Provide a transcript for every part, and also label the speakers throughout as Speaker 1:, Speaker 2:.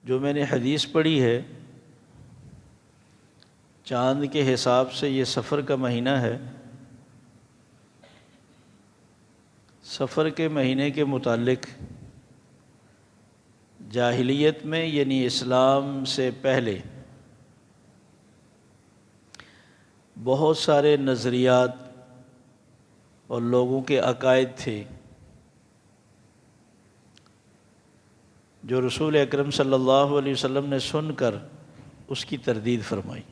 Speaker 1: جو میں نے حدیث پڑھی ہے، چاند کے حساب سے یہ سفر کا مہینہ ہے۔ سفر کے مہینے کے متعلق جاہلیت میں یعنی اسلام سے پہلے بہت سارے نظریات اور لوگوں کے عقائد تھے جو رسول اکرم صلی اللہ علیہ وسلم نے سن کر اس کی تردید فرمائی۔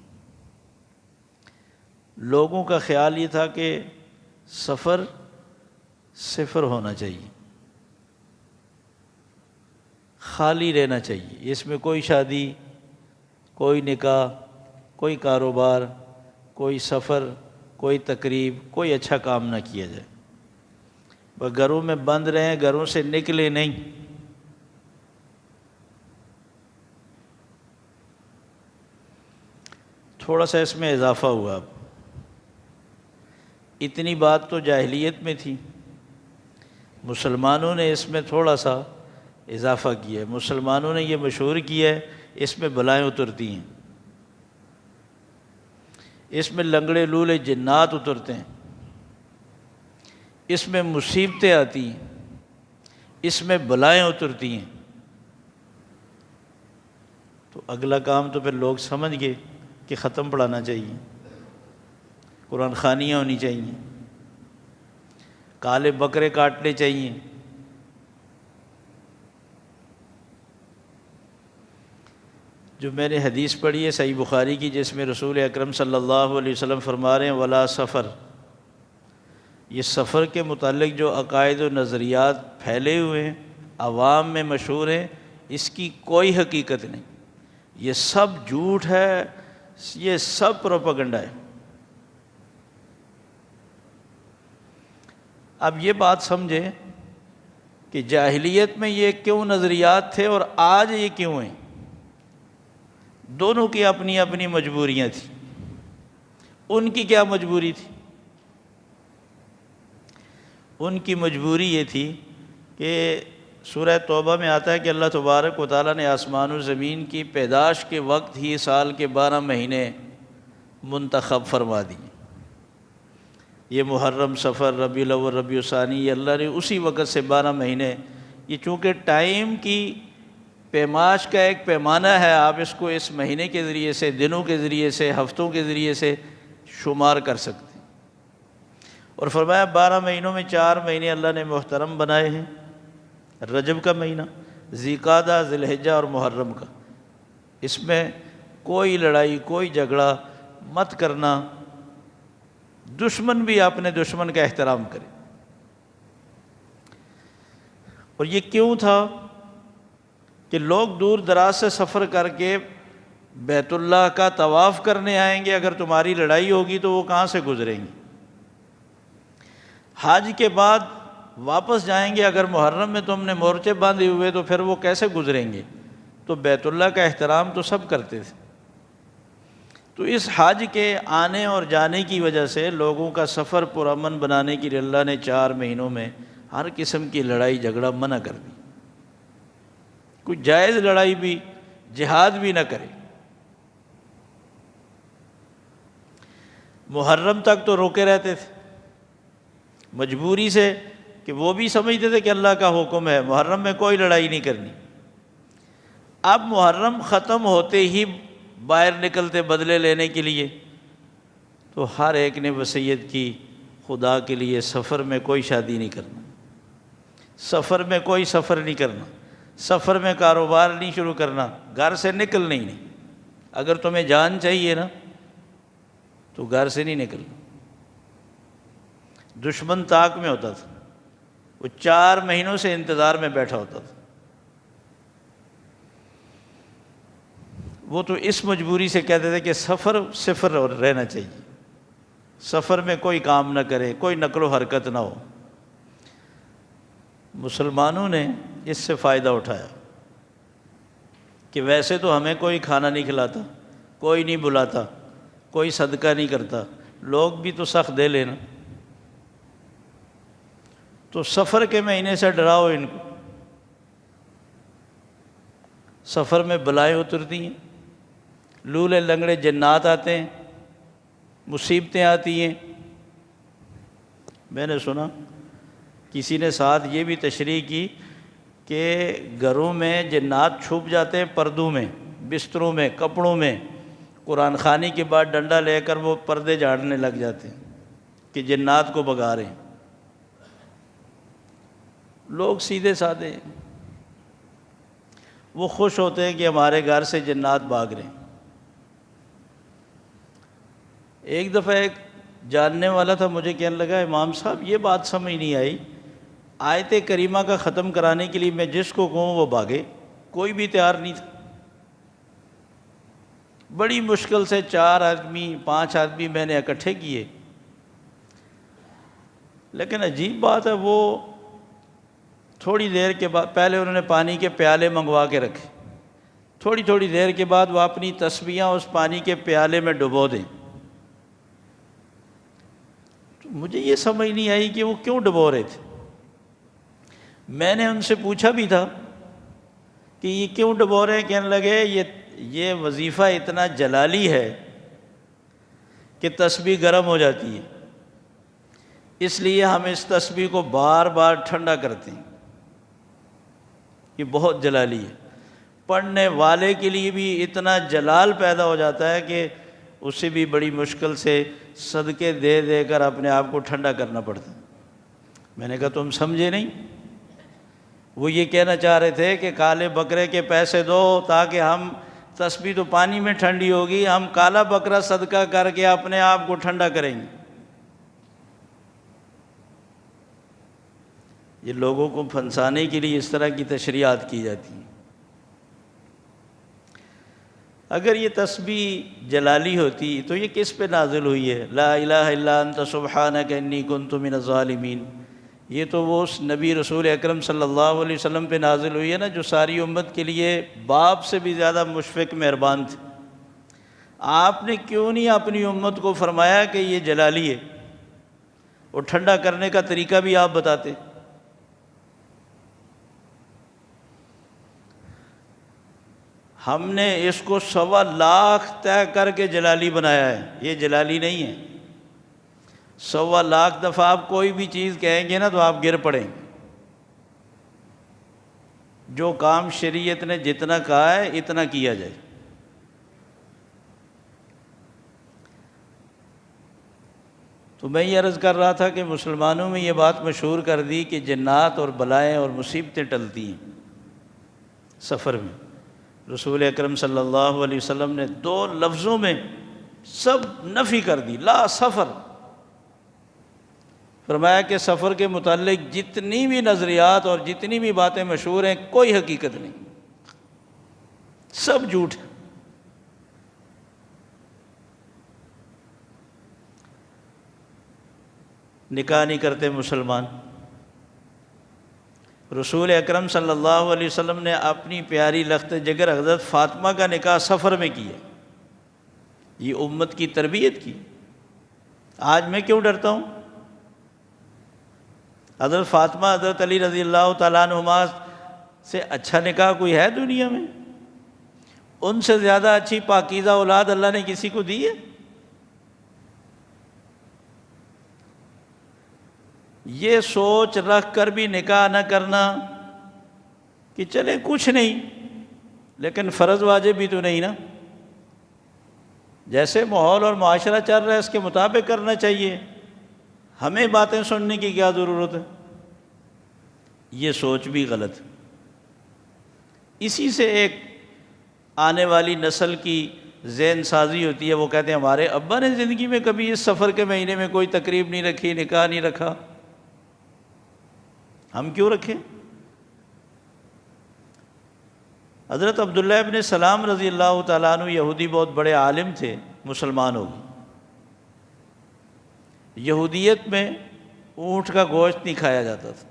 Speaker 1: لوگوں کا خیال یہ تھا کہ سفر صفر ہونا چاہیے، خالی رہنا چاہیے، اس میں کوئی شادی، کوئی نکاح، کوئی کاروبار، کوئی سفر، کوئی تقریب، کوئی اچھا کام نہ کیا جائے، بس گھروں میں بند رہیں، گھروں سے نکلے نہیں۔ تھوڑا سا اس میں اضافہ ہوا، اب اتنی بات تو جاہلیت میں تھی، مسلمانوں نے اس میں تھوڑا سا اضافہ کیا ہے۔ مسلمانوں نے یہ مشہور کیا ہے اس میں بلائیں اترتی ہیں، اس میں لنگڑے لولے جنات اترتے ہیں، اس میں مصیبتیں آتی ہیں، اس میں بلائیں اترتی ہیں۔ تو اگلا کام تو پھر لوگ سمجھ گئے کہ ختم پڑھانا چاہیے، قرآن خوانیاں ہونی چاہیے، کالے بکرے کاٹنے چاہیے۔ جو میں نے حدیث پڑھی ہے صحیح بخاری کی، جس میں رسول اکرم صلی اللہ علیہ وسلم فرما رہے ہیں ولا سفر، یہ سفر کے متعلق جو عقائد و نظریات پھیلے ہوئے ہیں، عوام میں مشہور ہیں، اس کی کوئی حقیقت نہیں، یہ سب جھوٹ ہے، یہ سب پروپیگنڈا ہے۔ اب یہ بات سمجھیں کہ جاہلیت میں یہ کیوں نظریات تھے اور آج یہ کیوں ہیں۔ دونوں کی اپنی اپنی مجبوریاں تھیں۔ ان کی کیا مجبوری تھی؟ ان کی مجبوری یہ تھی کہ سورہ توبہ میں آتا ہے کہ اللہ تبارک و تعالیٰ نے آسمان و زمین کی پیدائش کے وقت ہی سال کے 12 مہینے منتخب فرما دی۔ یہ محرم، صفر، ربیع الاول، ربیع الثانی، یہ اللہ نے اسی وقت سے 12 مہینے، یہ چونکہ ٹائم کی پیمائش کا ایک پیمانہ ہے، آپ اس کو اس مہینے کے ذریعے سے، دنوں کے ذریعے سے، ہفتوں کے ذریعے سے شمار کر سکتے ہیں۔ اور فرمایا 12 مہینوں میں 4 مہینے اللہ نے محترم بنائے ہیں، رجب کا مہینہ، ذی قعدہ، ذی الحجہ اور محرم کا، اس میں کوئی لڑائی، کوئی جھگڑا مت کرنا، دشمن بھی اپنے دشمن کا احترام کرے۔ اور یہ کیوں تھا کہ لوگ دور دراز سے سفر کر کے بیت اللہ کا طواف کرنے آئیں گے، اگر تمہاری لڑائی ہوگی تو وہ کہاں سے گزریں گے؟ حج کے بعد واپس جائیں گے، اگر محرم میں تم نے مورچے باندھے ہوئے تو پھر وہ کیسے گزریں گے؟ تو بیت اللہ کا احترام تو سب کرتے تھے۔ تو اس حج کے آنے اور جانے کی وجہ سے لوگوں کا سفر پرامن بنانے کے لیے اللہ نے 4 مہینوں میں ہر قسم کی لڑائی جھگڑا منع کر دی، کوئی جائز لڑائی بھی، جہاد بھی نہ کرے۔ محرم تک تو روکے رہتے تھے مجبوری سے، کہ وہ بھی سمجھتے تھے کہ اللہ کا حکم ہے، محرم میں کوئی لڑائی نہیں کرنی۔ اب محرم ختم ہوتے ہی باہر نکلتے بدلے لینے کے لیے، تو ہر ایک نے وصیت کی خدا کے لیے سفر میں کوئی شادی نہیں کرنا، سفر میں کوئی سفر نہیں کرنا، سفر میں کاروبار نہیں شروع کرنا، گھر سے نکلنا ہی نہیں۔ اگر تمہیں جان چاہیے نا تو گھر سے نہیں نکلنا۔ دشمن طاق میں ہوتا تھا، وہ 4 مہینوں سے انتظار میں بیٹھا ہوتا تھا۔ وہ تو اس مجبوری سے کہتے تھے کہ سفر صفر رہنا چاہیے، سفر میں کوئی کام نہ کرے، کوئی نقل و حرکت نہ ہو۔ مسلمانوں نے اس سے فائدہ اٹھایا کہ ویسے تو ہمیں کوئی کھانا نہیں کھلاتا، کوئی نہیں بلاتا، کوئی صدقہ نہیں کرتا، لوگ بھی تو سخت دے لینا، تو سفر کے مہینے سے ڈراؤ ان کو۔ سفر میں بلائیں اترتی ہیں، لولے لنگڑے جنات آتے ہیں، مصیبتیں آتی ہیں۔ میں نے سنا کسی نے ساتھ یہ بھی تشریح کی کہ گھروں میں جنات چھپ جاتے ہیں پردوں میں، بستروں میں، کپڑوں میں، قرآن خوانی کے بعد ڈنڈا لے کر وہ پردے جھاڑنے لگ جاتے ہیں کہ جنات کو بھگا رہے ہیں۔ لوگ سیدھے سادے ہیں، وہ خوش ہوتے ہیں کہ ہمارے گھر سے جنات بھاگ رہے ہیں۔ ایک دفعہ ایک جاننے والا تھا، مجھے کہنے لگا امام صاحب یہ بات سمجھ نہیں آئی، آیت کریمہ کا ختم کرانے کے لیے میں جس کو کہوں وہ بھاگے، کوئی بھی تیار نہیں تھا۔ بڑی مشکل سے 4 آدمی 5 آدمی میں نے اکٹھے کیے، لیکن عجیب بات ہے وہ تھوڑی دیر کے بعد، پہلے انہوں نے پانی کے پیالے منگوا کے رکھے، تھوڑی دیر کے بعد وہ اپنی تسبیحاں اس پانی کے پیالے میں ڈبو دیں۔ مجھے یہ سمجھ نہیں آئی کہ وہ کیوں ڈبو رہے تھے۔ میں نے ان سے پوچھا بھی تھا کہ یہ کیوں ڈبو رہے ہیں، کہنے لگے یہ وظیفہ اتنا جلالی ہے کہ تسبیح گرم ہو جاتی ہے، اس لیے ہم اس تسبیح کو بار بار ٹھنڈا کرتے ہیں، یہ بہت جلالی ہے۔ پڑھنے والے کے لیے بھی اتنا جلال پیدا ہو جاتا ہے کہ اسے بھی بڑی مشکل سے صدقے دے دے کر اپنے آپ کو ٹھنڈا کرنا پڑتا ہے۔ میں نے کہا تم سمجھے نہیں، وہ یہ کہنا چاہ رہے تھے کہ کالے بکرے کے پیسے دو تاکہ ہم، تسبیح تو پانی میں ٹھنڈی ہوگی، ہم کالا بکرا صدقہ کر کے اپنے آپ کو ٹھنڈا کریں گے۔ یہ لوگوں کو پھنسانے کے لیے اس طرح کی تشریحات کی جاتی ہیں۔ اگر یہ تسبیح جلالی ہوتی تو یہ کس پہ نازل ہوئی ہے؟ لا الہ الا انت سبحانک انی کنت من الظالمین، یہ تو وہ اس نبی رسول اکرم صلی اللہ علیہ وسلم پہ نازل ہوئی ہے نا، جو ساری امت کے لیے باپ سے بھی زیادہ مشفق مہربان تھے۔ آپ نے کیوں نہیں اپنی امت کو فرمایا کہ یہ جلالی ہے، اور ٹھنڈا کرنے کا طریقہ بھی آپ بتاتے؟ ہم نے اس کو 1.25 لاکھ طے کر کے جلالی بنایا ہے، یہ جلالی نہیں ہے۔ 1.25 لاکھ دفعہ آپ کوئی بھی چیز کہیں گے نا تو آپ گر پڑیں گے۔ جو کام شریعت نے جتنا کہا ہے اتنا کیا جائے۔ تو میں یہ عرض کر رہا تھا کہ مسلمانوں میں یہ بات مشہور کر دی کہ جنات اور بلائیں اور مصیبتیں ٹلتی ہیں سفر میں۔ رسول اکرم صلی اللہ علیہ وسلم نے 2 لفظوں میں سب نفی کر دی، لا سفر۔ فرمایا کہ سفر کے متعلق جتنی بھی نظریات اور جتنی بھی باتیں مشہور ہیں کوئی حقیقت نہیں، سب جھوٹ ہے۔ نکاح نہیں کرتے مسلمان، رسول اکرم صلی اللہ علیہ وسلم نے اپنی پیاری لخت جگر حضرت فاطمہ کا نکاح سفر میں کیا، یہ امت کی تربیت کی۔ آج میں کیوں ڈرتا ہوں؟ حضرت فاطمہ حضرت علی رضی اللہ تعالیٰ عنہما سے اچھا نکاح کوئی ہے دنیا میں؟ ان سے زیادہ اچھی پاکیزہ اولاد اللہ نے کسی کو دی ہے؟ یہ سوچ رکھ کر بھی نکاح نہ کرنا کہ چلے کچھ نہیں، لیکن فرض واجب بھی تو نہیں نا، جیسے ماحول اور معاشرہ چل رہا ہے اس کے مطابق کرنا چاہیے، ہمیں باتیں سننے کی کیا ضرورت ہے؟ یہ سوچ بھی غلط۔ اسی سے ایک آنے والی نسل کی ذہن سازی ہوتی ہے، وہ کہتے ہیں ہمارے ابا نے زندگی میں کبھی اس سفر کے مہینے میں کوئی تقریب نہیں رکھی، نکاح نہیں رکھا، ہم کیوں رکھیں؟ حضرت عبداللہ ابن سلام رضی اللہ تعالیٰ عنہ یہودی بہت بڑے عالم تھے، مسلمان ہو گئے۔ یہودیت میں اونٹ کا گوشت نہیں کھایا جاتا تھا،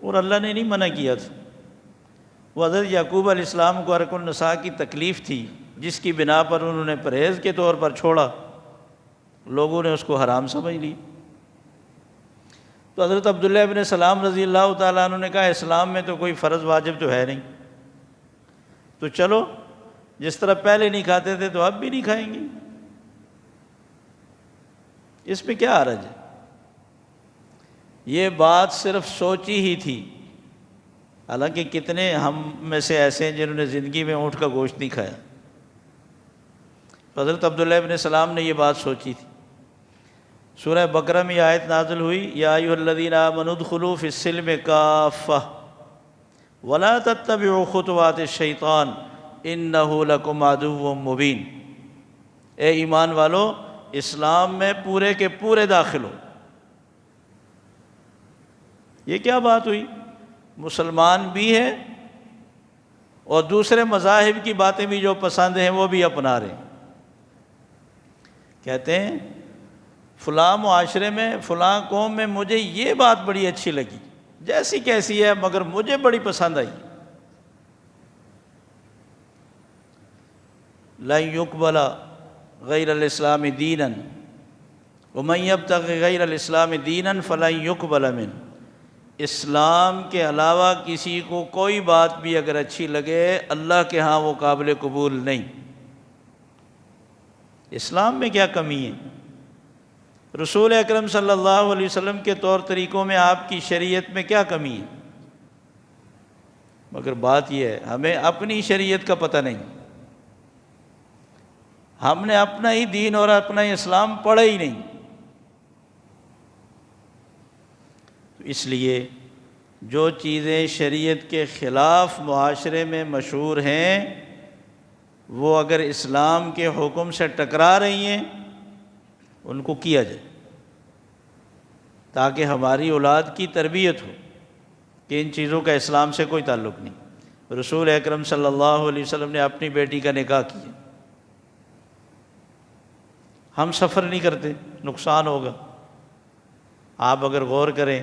Speaker 1: اور اللہ نے نہیں منع کیا تھا۔ وہ حضرت یعقوب علیہ السلام کو عرق النساء کی تکلیف تھی، جس کی بنا پر انہوں نے پرہیز کے طور پر چھوڑا، لوگوں نے اس کو حرام سمجھ لی۔ تو حضرت عبداللہ ابن سلام رضی اللہ تعالیٰ عنہ نے کہا اسلام میں تو کوئی فرض واجب تو ہے نہیں، تو چلو جس طرح پہلے نہیں کھاتے تھے تو اب بھی نہیں کھائیں گے، اس میں کیا حرج ہے؟ یہ بات صرف سوچی ہی تھی، حالانکہ کتنے ہم میں سے ایسے ہیں جنہوں نے زندگی میں اونٹ کا گوشت نہیں کھایا۔ حضرت عبداللہ ابن سلام نے یہ بات سوچی تھی۔ سورہ بقرہ میں یہ آیت نازل ہوئی، یا ایھا الذین آمنوا ادخلوا فی السلم کافہ ولا تتبعوا خطوات الشیطان انہ لکم عدو مبین۔ اے ایمان والو، اسلام میں پورے کے پورے داخل ہو۔ یہ کیا بات ہوئی؟ مسلمان بھی ہے اور دوسرے مذاہب کی باتیں بھی جو پسند ہیں وہ بھی اپنا رہے ہیں۔ کہتے ہیں فلاں معاشرے میں فلاں قوم میں مجھے یہ بات بڑی اچھی لگی، جیسی کیسی ہے مگر مجھے بڑی پسند آئی۔ لن يقبل غیر الاسلام دینا ومن یبتغ غیر الاسلام دینا فلن يقبل منہ۔ اسلام کے علاوہ کسی کو کوئی بات بھی اگر اچھی لگے اللہ کے ہاں وہ قابل قبول نہیں۔ اسلام میں کیا کمی ہے؟ رسول اکرم صلی اللہ علیہ وسلم کے طور طریقوں میں، آپ کی شریعت میں کیا کمی ہے؟ مگر بات یہ ہے ہمیں اپنی شریعت کا پتہ نہیں، ہم نے اپنا ہی دین اور اپنا ہی اسلام پڑھا ہی نہیں۔ اس لیے جو چیزیں شریعت کے خلاف معاشرے میں مشہور ہیں وہ اگر اسلام کے حکم سے ٹکرا رہی ہیں ان کو کیا جائے، تاکہ ہماری اولاد کی تربیت ہو کہ ان چیزوں کا اسلام سے کوئی تعلق نہیں۔ رسول اکرم صلی اللہ علیہ وسلم نے اپنی بیٹی کا نکاح کیا، ہم سفر نہیں کرتے، نقصان ہوگا۔ آپ اگر غور کریں،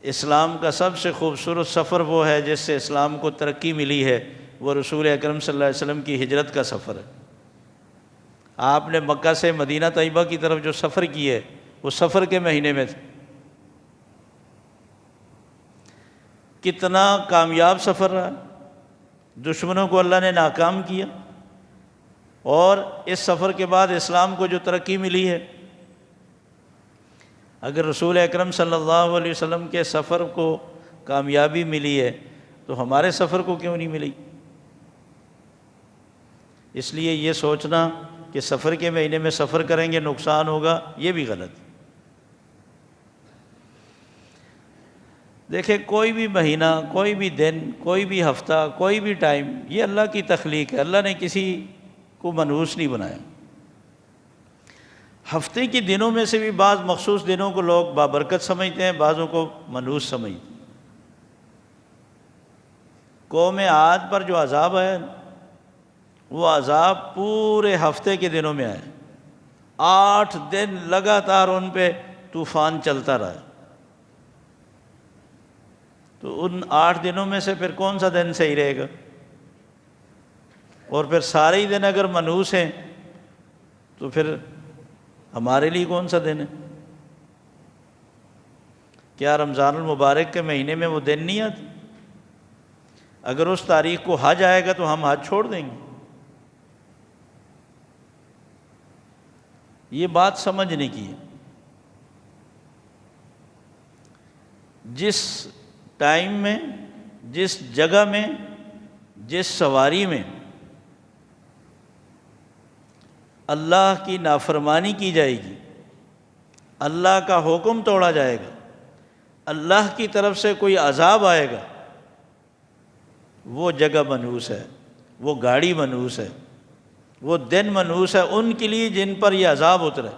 Speaker 1: اسلام کا سب سے خوبصورت سفر وہ ہے جس سے اسلام کو ترقی ملی ہے، وہ رسول اکرم صلی اللہ علیہ وسلم کی ہجرت کا سفر ہے۔ آپ نے مکہ سے مدینہ طیبہ کی طرف جو سفر کی ہے وہ سفر کے مہینے میں تھے۔ کتنا کامیاب سفر رہا، دشمنوں کو اللہ نے ناکام کیا، اور اس سفر کے بعد اسلام کو جو ترقی ملی ہے، اگر رسول اکرم صلی اللہ علیہ وسلم کے سفر کو کامیابی ملی ہے تو ہمارے سفر کو کیوں نہیں ملی؟ اس لیے یہ سوچنا کہ سفر کے مہینے میں سفر کریں گے نقصان ہوگا، یہ بھی غلط۔ دیکھیں کوئی بھی مہینہ، کوئی بھی دن، کوئی بھی ہفتہ، کوئی بھی ٹائم، یہ اللہ کی تخلیق ہے، اللہ نے کسی کو منحوس نہیں بنایا۔ ہفتے کے دنوں میں سے بھی بعض مخصوص دنوں کو لوگ بابرکت سمجھتے ہیں، بعضوں کو منحوس سمجھتے ہیں۔ قوم عاد پر جو عذاب ہے وہ عذاب پورے ہفتے کے دنوں میں آئے، 8 دن لگاتار ان پہ طوفان چلتا رہا۔ تو ان 8 دنوں میں سے پھر کون سا دن صحیح رہے گا؟ اور پھر سارے ہی دن اگر منحوس ہیں تو پھر ہمارے لیے کون سا دن ہے؟ کیا رمضان المبارک کے مہینے میں وہ دن نہیں آتے؟ اگر اس تاریخ کو حج آئے گا تو ہم حج چھوڑ دیں گے۔ یہ بات سمجھنے کی ہے۔ جس ٹائم میں، جس جگہ میں، جس سواری میں اللہ کی نافرمانی کی جائے گی، اللہ کا حکم توڑا جائے گا، اللہ کی طرف سے کوئی عذاب آئے گا، وہ جگہ منحوس ہے، وہ گاڑی منحوس ہے، وہ دن منحوس ہے ان کے لیے جن پر یہ عذاب اترے۔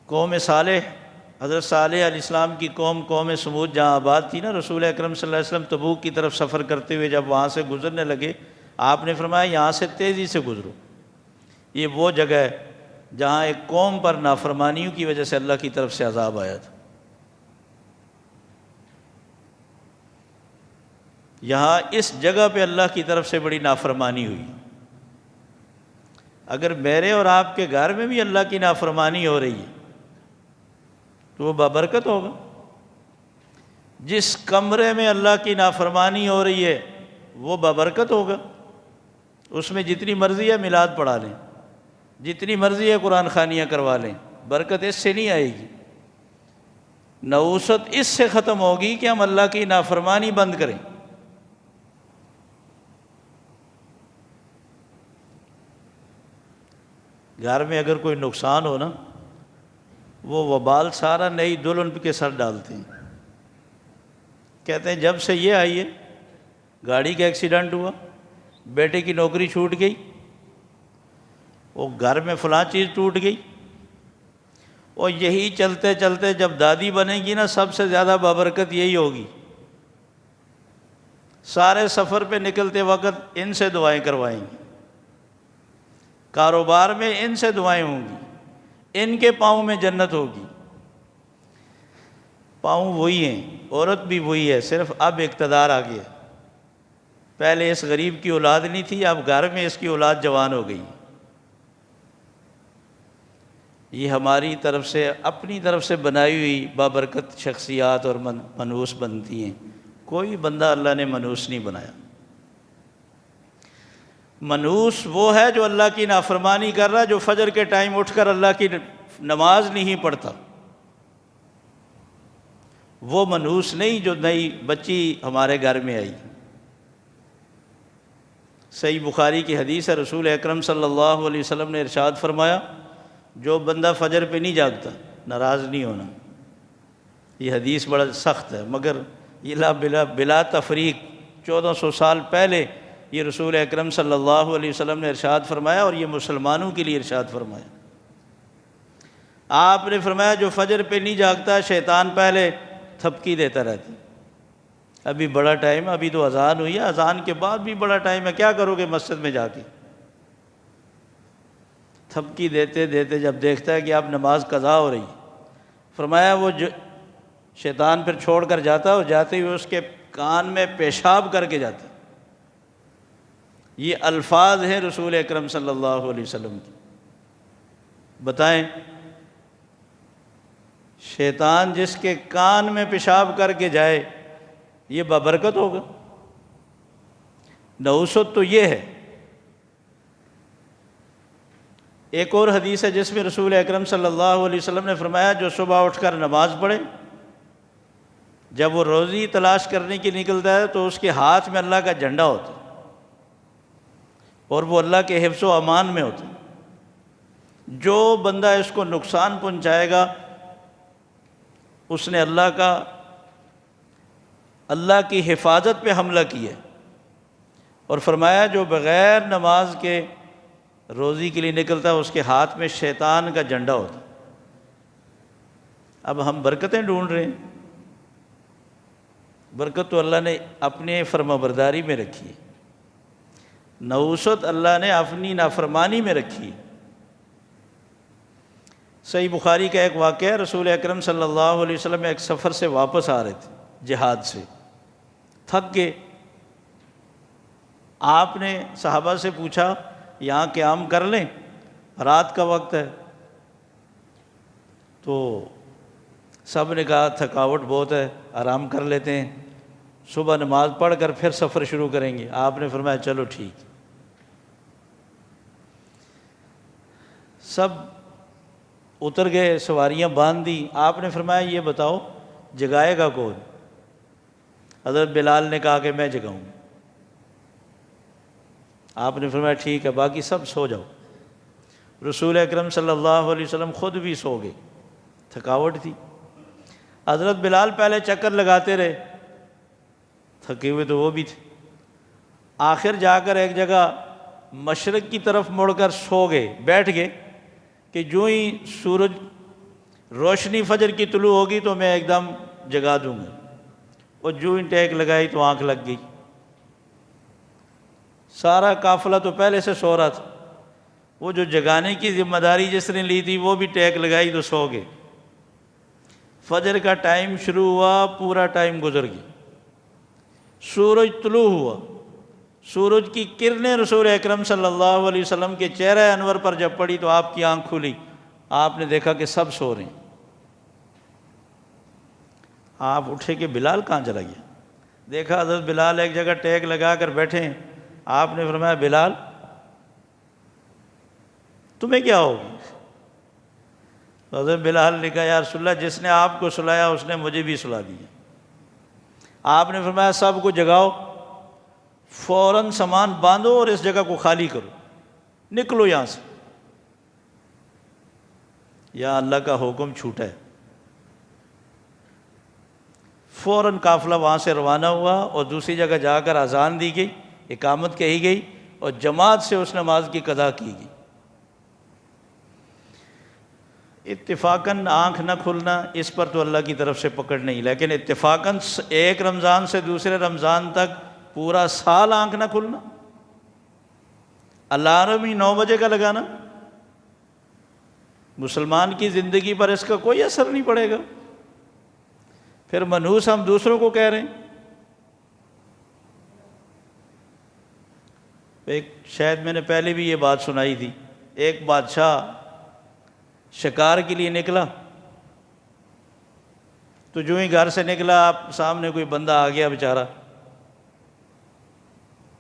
Speaker 1: قوم صالح، حضرت صالح علیہ السلام کی قوم سمود جہاں آباد تھی نا، رسول اکرم صلی اللہ علیہ وسلم تبوک کی طرف سفر کرتے ہوئے جب وہاں سے گزرنے لگے، آپ نے فرمایا یہاں سے تیزی سے گزرو۔ یہ وہ جگہ ہے جہاں ایک قوم پر نافرمانیوں کی وجہ سے اللہ کی طرف سے عذاب آیا تھا۔ یہاں اس جگہ پہ اللہ کی طرف سے بڑی نافرمانی ہوئی۔ اگر میرے اور آپ کے گھر میں بھی اللہ کی نافرمانی ہو رہی ہے تو وہ بابرکت ہوگا۔ جس کمرے میں اللہ کی نافرمانی ہو رہی ہے وہ بابرکت ہوگا۔ اس میں جتنی مرضی ہے میلاد پڑھا لیں، جتنی مرضی ہے قرآن خوانیاں کروا لیں، برکت اس سے نہیں آئے گی۔ نحوست اس سے ختم ہوگی کہ ہم اللہ کی نافرمانی بند کریں۔ گھر میں اگر کوئی نقصان ہو نا، وہ وبال سارا نئی دلہن کے سر ڈالتے ہیں۔ کہتے ہیں جب سے یہ آئی ہے، گاڑی کا ایکسیڈنٹ ہوا، بیٹے کی نوکری چھوٹ گئی، وہ گھر میں فلاں چیز ٹوٹ گئی، اور یہی چلتے چلتے جب دادی بنے گی نا، سب سے زیادہ بابرکت یہی ہوگی۔ سارے سفر پہ نکلتے وقت ان سے دعائیں کروائیں گی، کاروبار میں ان سے دعائیں ہوں گی، ان کے پاؤں میں جنت ہوگی۔ پاؤں وہی ہیں، عورت بھی وہی ہے، صرف اب اقتدار آ گیا۔ پہلے اس غریب کی اولاد نہیں تھی، اب گھر میں اس کی اولاد جوان ہو گئی۔ یہ ہماری طرف سے، اپنی طرف سے بنائی ہوئی بابرکت شخصیات اور منحوس بنتی ہیں۔ کوئی بندہ اللہ نے منحوس نہیں بنایا۔ منحوس وہ ہے جو اللہ کی نافرمانی کر رہا ہے، جو فجر کے ٹائم اٹھ کر اللہ کی نماز نہیں پڑھتا۔ وہ منحوس نہیں جو نئی بچی ہمارے گھر میں آئی۔ صحیح بخاری کی حدیث ہے، رسول اکرم صلی اللہ علیہ وسلم نے ارشاد فرمایا، جو بندہ فجر پہ نہیں جاگتا ناراض نہیں ہونا۔ یہ حدیث بڑا سخت ہے، مگر یہ بلا تفریق 1400 سال پہلے یہ رسول اکرم صلی اللہ علیہ وسلم نے ارشاد فرمایا، اور یہ مسلمانوں کے لیے ارشاد فرمایا۔ آپ نے فرمایا جو فجر پہ نہیں جاگتا شیطان پہلے تھپکی دیتا رہتا۔ ابھی بڑا ٹائم ہے، ابھی تو اذان ہوئی ہے، اذان کے بعد بھی بڑا ٹائم ہے، کیا کرو گے مسجد میں جا کے؟ تھپکی دیتے دیتے جب دیکھتا ہے کہ آپ نماز قضا ہو رہی ہے، فرمایا وہ جو شیطان پھر چھوڑ کر جاتا، اور جاتے ہوئے اس کے کان میں پیشاب کر کے جاتا۔ یہ الفاظ ہیں رسول اکرم صلی اللہ علیہ وسلم کی۔ بتائیں، شیطان جس کے کان میں پیشاب کر کے جائے یہ بابرکت ہوگا؟ نحوست تو یہ ہے۔ ایک اور حدیث ہے جس میں رسول اکرم صلی اللہ علیہ وسلم نے فرمایا، جو صبح اٹھ کر نماز پڑھے، جب وہ روزی تلاش کرنے کی نکلتا ہے تو اس کے ہاتھ میں اللہ کا جھنڈا ہوتا ہے، اور وہ اللہ کے حفظ و امان میں ہوتا ہے۔ جو بندہ اس کو نقصان پہنچائے گا، اس نے اللہ کی حفاظت پہ حملہ کیا، اور فرمایا جو بغیر نماز کے روزی کے لیے نکلتا ہے اس کے ہاتھ میں شیطان کا جھنڈا ہوتا۔ اب ہم برکتیں ڈھونڈ رہے ہیں، برکت تو اللہ نے اپنے فرما برداری میں رکھی ہے، نحوست اللہ نے اپنی نافرمانی میں رکھی ہے۔ صحیح بخاری کا ایک واقعہ ہے، رسول اکرم صلی اللہ علیہ وسلم ایک سفر سے واپس آ رہے تھے، جہاد سے تھک گئے۔ آپ نے صحابہ سے پوچھا یہاں قیام کر لیں، رات کا وقت ہے؟ تو سب نے کہا تھکاوٹ بہت ہے، آرام کر لیتے ہیں، صبح نماز پڑھ کر پھر سفر شروع کریں گے۔ آپ نے فرمایا چلو ٹھیک۔ سب اتر گئے، سواریاں باندھ دی۔ آپ نے فرمایا یہ بتاؤ جگائے گا کون؟ حضرت بلال نے کہا کہ میں جگاؤں۔ آپ نے فرمایا ٹھیک ہے، باقی سب سو جاؤ۔ رسول اکرم صلی اللہ علیہ وسلم خود بھی سو گئے، تھکاوٹ تھی۔ حضرت بلال پہلے چکر لگاتے رہے، تھکے ہوئے تو وہ بھی تھے۔ آخر جا کر ایک جگہ مشرق کی طرف مڑ کر سو گئے، بیٹھ گئے کہ جو ہی سورج روشنی فجر کی طلوع ہوگی تو میں ایک دم جگا دوں گا، اور جو ہی ٹیک لگائی تو آنکھ لگ گئی۔ سارا قافلہ تو پہلے سے سو رہا تھا، وہ جو جگانے کی ذمہ داری جس نے لی تھی وہ بھی ٹیک لگائی تو سو گئے۔ فجر کا ٹائم شروع ہوا، پورا ٹائم گزر گیا، سورج طلوع ہوا، سورج کی کرنیں رسول اکرم صلی اللہ علیہ وسلم کے چہرہ انور پر جب پڑی تو آپ کی آنکھ کھلی، آپ نے دیکھا کہ سب سو رہے ہیں۔ آپ اٹھے کہ بلال کہاں چلا گیا؟ دیکھا حضرت بلال ایک جگہ ٹیک لگا کر بیٹھے ہیں۔ آپ نے فرمایا بلال تمہیں کیا ہو گیا؟ حضرت بلال نے کہا یا رسول اللہ جس نے آپ کو سلایا اس نے مجھے بھی سلا دیا۔ آپ نے فرمایا سب کو جگاؤ، فوراً سامان باندھو اور اس جگہ کو خالی کرو، نکلو یہاں سے۔ یا اللہ کا حکم چھوٹا ہے۔ فوراً قافلہ وہاں سے روانہ ہوا اور دوسری جگہ جا کر اذان دی گئی، اقامت کہی گئی اور جماعت سے اس نماز کی قضا کی گئی۔ اتفاقاً آنکھ نہ کھلنا اس پر تو اللہ کی طرف سے پکڑ نہیں، لیکن اتفاقاً ایک رمضان سے دوسرے رمضان تک پورا سال آنکھ نہ کھلنا، الارم ہی 9 بجے کا لگانا، مسلمان کی زندگی پر اس کا کوئی اثر نہیں پڑے گا۔ پھر منحوس ہم دوسروں کو کہہ رہے ہیں۔ ایک شاید میں نے پہلے بھی یہ بات سنائی تھی، ایک بادشاہ شکار کے لیے نکلا تو جو ہی گھر سے نکلا آپ سامنے کوئی بندہ آ گیا بیچارہ،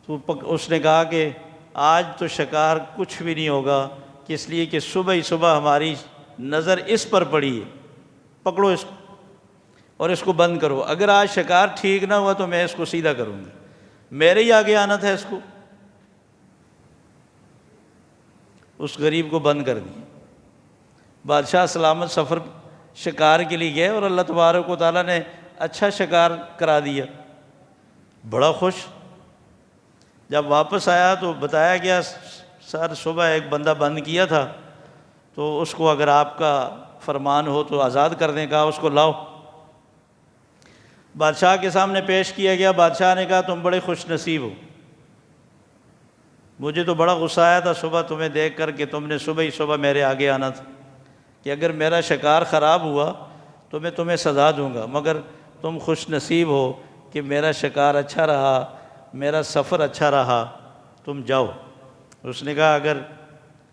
Speaker 1: تو اس نے کہا کہ آج تو شکار کچھ بھی نہیں ہوگا، اس لیے کہ صبح ہی صبح ہماری نظر اس پر پڑی ہے، پکڑو اس کو اور اس کو بند کرو، اگر آج شکار ٹھیک نہ ہوا تو میں اس کو سیدھا کروں گا، میرے ہی آگے آنا تھا اس کو۔ اس غریب کو بند کر دیا۔ بادشاہ سلامت سفر شکار کے لیے گئے اور اللہ تبارک و تعالیٰ نے اچھا شکار کرا دیا، بڑا خوش۔ جب واپس آیا تو بتایا گیا سر صبح ایک بندہ بند کیا تھا تو اس کو اگر آپ کا فرمان ہو تو آزاد کر دیں، کہا اس کو لاؤ۔ بادشاہ کے سامنے پیش کیا گیا، بادشاہ نے کہا تم بڑے خوش نصیب ہو، مجھے تو بڑا غصہ آیا تھا صبح تمہیں دیکھ کر کہ تم نے صبح ہی صبح میرے آگے آنا تھا کہ اگر میرا شکار خراب ہوا تو میں تمہیں سزا دوں گا، مگر تم خوش نصیب ہو کہ میرا شکار اچھا رہا، میرا سفر اچھا رہا، تم جاؤ۔ اس نے کہا اگر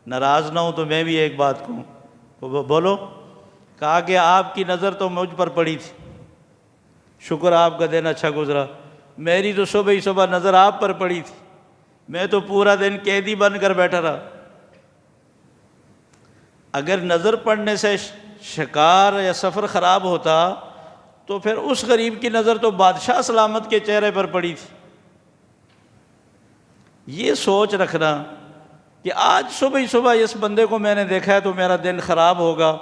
Speaker 1: ناراض نہ ہوں تو میں بھی ایک بات کہوں۔ وہ بولو۔ کہا کہ آپ کی نظر تو مجھ پر پڑی تھی، شکر آپ کا دن اچھا گزرا، میری تو صبح ہی صبح نظر آپ پر پڑی تھی، میں تو پورا دن قیدی بن کر بیٹھا رہا۔ اگر نظر پڑنے سے شکار یا سفر خراب ہوتا تو پھر اس غریب کی نظر تو بادشاہ سلامت کے چہرے پر پڑی تھی۔ یہ سوچ رکھنا کہ آج صبح ہی صبح اس بندے کو میں نے دیکھا ہے تو میرا دن خراب ہوگا،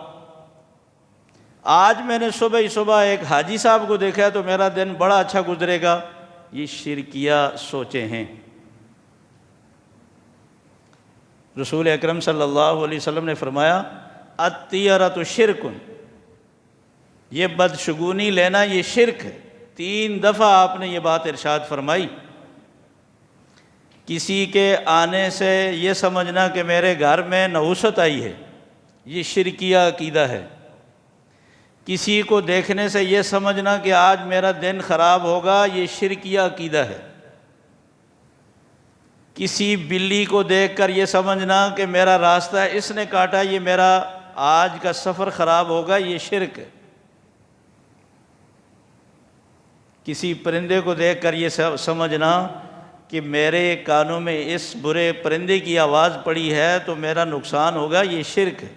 Speaker 1: آج میں نے صبح ہی صبح ایک حاجی صاحب کو دیکھا ہے تو میرا دن بڑا اچھا گزرے گا، یہ شرکیہ سوچیں ہیں۔ رسول اکرم صلی اللہ علیہ وسلم نے فرمایا الطیرۃ شرک، یہ بدشگونی لینا یہ شرک ہے۔ 3 دفعہ آپ نے یہ بات ارشاد فرمائی۔ کسی کے آنے سے یہ سمجھنا کہ میرے گھر میں نحوست آئی ہے، یہ شرکیہ عقیدہ ہے۔ کسی کو دیکھنے سے یہ سمجھنا کہ آج میرا دن خراب ہوگا، یہ شرکیہ عقیدہ ہے۔ کسی بلی کو دیکھ کر یہ سمجھنا کہ میرا راستہ اس نے کاٹا، یہ میرا آج کا سفر خراب ہوگا، یہ شرک ہے۔ کسی پرندے کو دیکھ کر یہ سمجھنا کہ میرے کانوں میں اس برے پرندے کی آواز پڑی ہے تو میرا نقصان ہوگا، یہ شرک ہے۔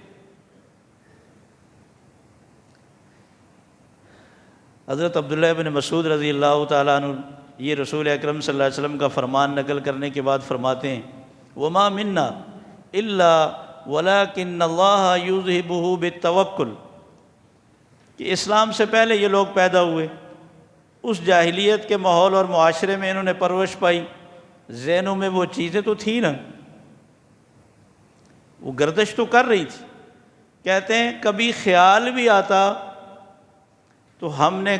Speaker 1: حضرت عبداللہ بن مسعود رضی اللہ تعالیٰ عنہ یہ رسول اکرم صلی اللہ علیہ وسلم کا فرمان نقل کرنے کے بعد فرماتے ہیں وما منا الا ولکن اللہ یذہبہ بالتوکل، کہ اسلام سے پہلے یہ لوگ پیدا ہوئے، اس جاہلیت کے ماحول اور معاشرے میں انہوں نے پرورش پائی، ذہنوں میں وہ چیزیں تو تھیں نا، وہ گردش تو کر رہی تھی۔ کہتے ہیں کبھی خیال بھی آتا تو ہم نے